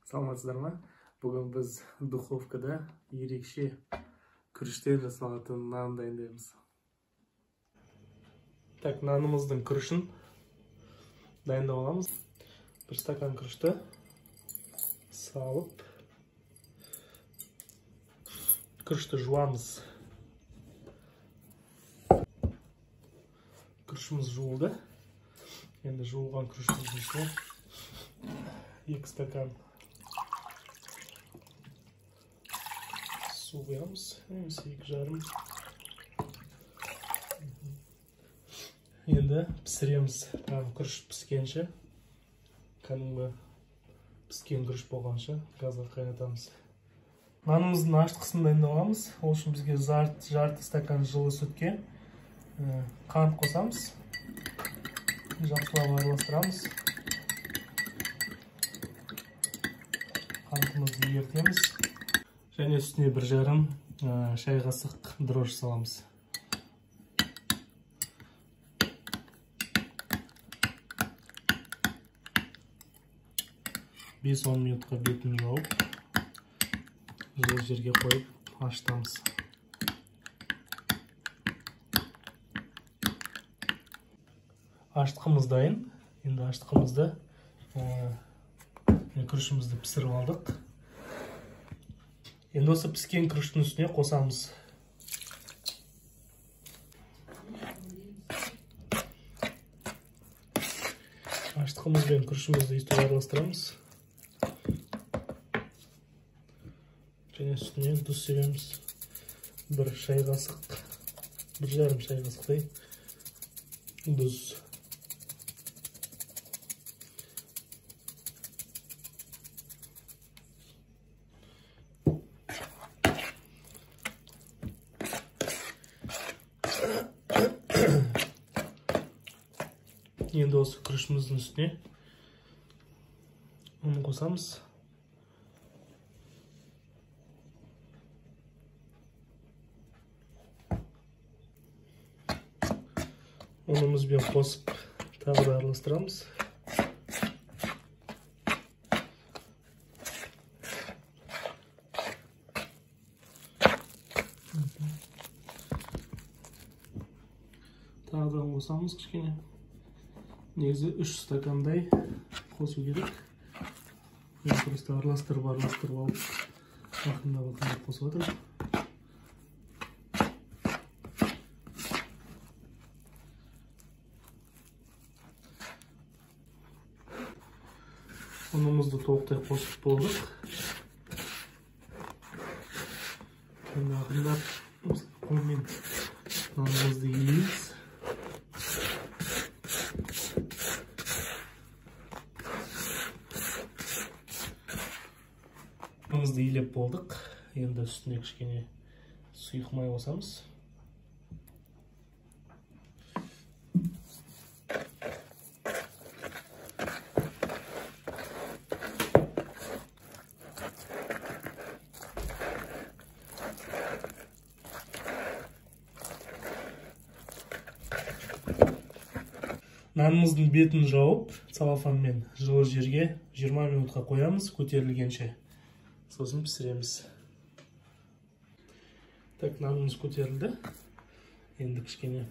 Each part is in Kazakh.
Саламатсыздар ма? Бүгін біз духовкада ерекше күріштен жасалатын нан дайындаймыз. Так, нанымыздың күрішін дайындап аламыз. Бір стакан күрішті салып, күрішті жуамыз. Күрішіміз жуылды. Енді жуылған күріштің ішіне 2 стакан su құямыз, немесе 2,5. Енді пісіреміз. Күріш піскенше, кәдімгі піскен күріш болғанша газға қайнатамыз. Нанымыздың аштықысын дайындаламыз. Ол үшін бізге жарты стакан жылы сүтке қант қосамыз. Жақсылап араластырамыз. Қантымызды ертеміз. Және үстіне 1,5 шай қасық дрожж саламыз. Бес-10 минутқа бетін жауып, жылы жерге қойып ашытамыз. Аштықымыз дайын. Енді аштықымызды күрішімізді пісіріп алдық. Енді осы піскен күріштің үстіне қосамыз. Аштықымыз бен күрішімізді үстіне араластырамыз. Және үстіне тұз себеміз. 1 шай қасық, 1,5 шай қасықтай тұз. Енді осы күрішіміздің үстіне оны қосамыз. Онымызбен қосып тағы да араластырамыз. Тағы да қосамыз кішкене. Негізі 3 стакандай қосу керек. Мен просто араластырып алып, ақындап қосып жатырмын. Ұнымызды толықтай қосып болдық. Енді ақындап қолмен нанымызды иеміз. Нанымызды илеп болдық. Енді үстіне кішкене сұйық май қосамыз. Нанымыздың бетін жауып, целлофанмен жылы жерге 20 минутқа қоямыз, көтерілгенше. Сосын пісіреміз. Так, нанымыз көтерілді. Енді кішкене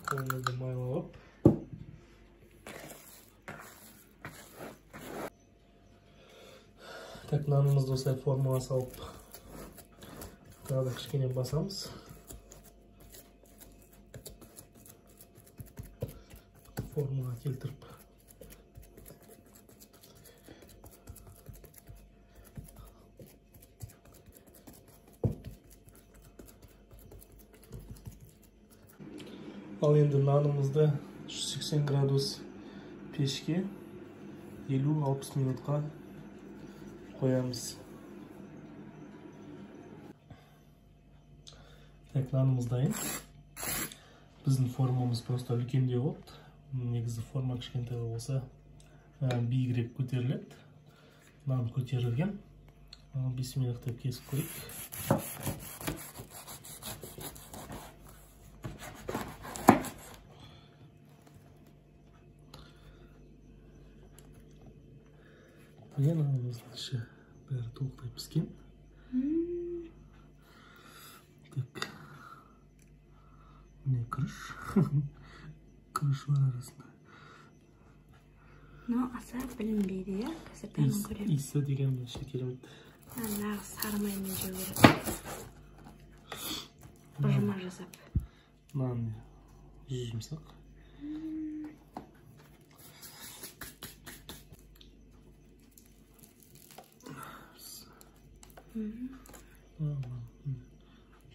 қолымызды майлап. Так, нанымызды осылай формаға салып, тағы да кішкене басамыз. Формаға келтіріп. Ал енді нанымызды 180 градус пешке 50-60 минутқа қоямыз. Так, нанымыз дайын. Біздің формамыз просто үлкендеу болды. Негізі форма кішкентай болса биігірек көтеріледі. Нан көтерілген. 5 минуттап кесіп көрейік. піскен, анамыздың іші бәрі толықтай піскен. Так. Міне күріш. Күріш бар арасында. Аса білінбейді, иә? Қазір тәмін көрем. Иісі деген білше керемет. Нағыз сары маймен жеу керек. Ұжыма жасап. Нан жұмсақ.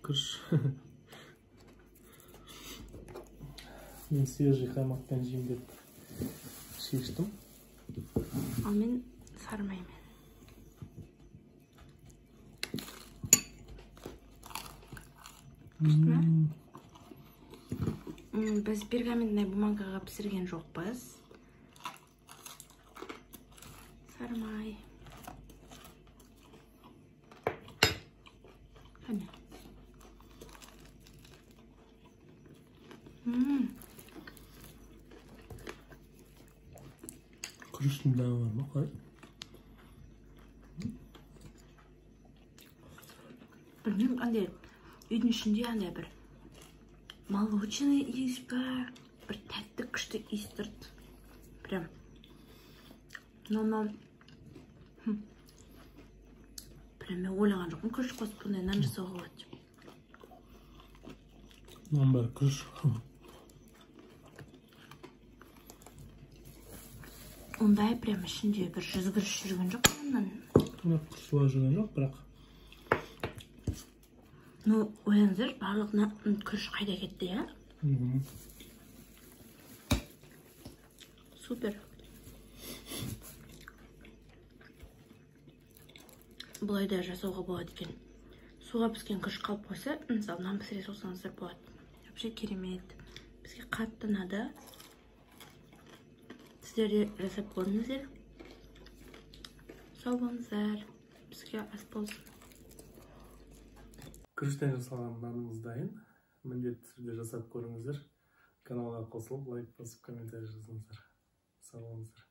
Күріш. Мен свежий қаймақпен жеймін деп шештім. Ал мен сары маймен. Біз пергаментный бумагаға пісірген жоқпыз. Сары май. Қане. Күріштің дәмі бар ма, қалай? Білмеймін, қандай үйдің ішінде андай бір молочный иіс бар, бір тәтті күшті иіс тұрды. Прям. Прям мен ойлаған жоқпын, күріш қосып бұндай нан жасауға болады. Нан бар, күріш. Ондай прям ішінде бір жүзгіріш жүрген жоқ оннан. Күріш олай жүрген жоқ, бірақ. Ойлаңыздар, барлық күріш қайда кетті, иә? Супер. Бұлай да жасауға болады екен. Суға піскен күріш қалып қойса, мысалы нан пісіре салсаңыздар болады. Вообще керемет. Бізге қатты ұнады. Сіздер де жасап көріңіздер. Сау болыңыздар. Бізге ас болсын. Күріштен жасалған нанымыз дайын. Міндетті түрде жасап көріңіздер. Каналға қосылып, лайк басып, комментарий жазыңыздар. Сау болыңыздар.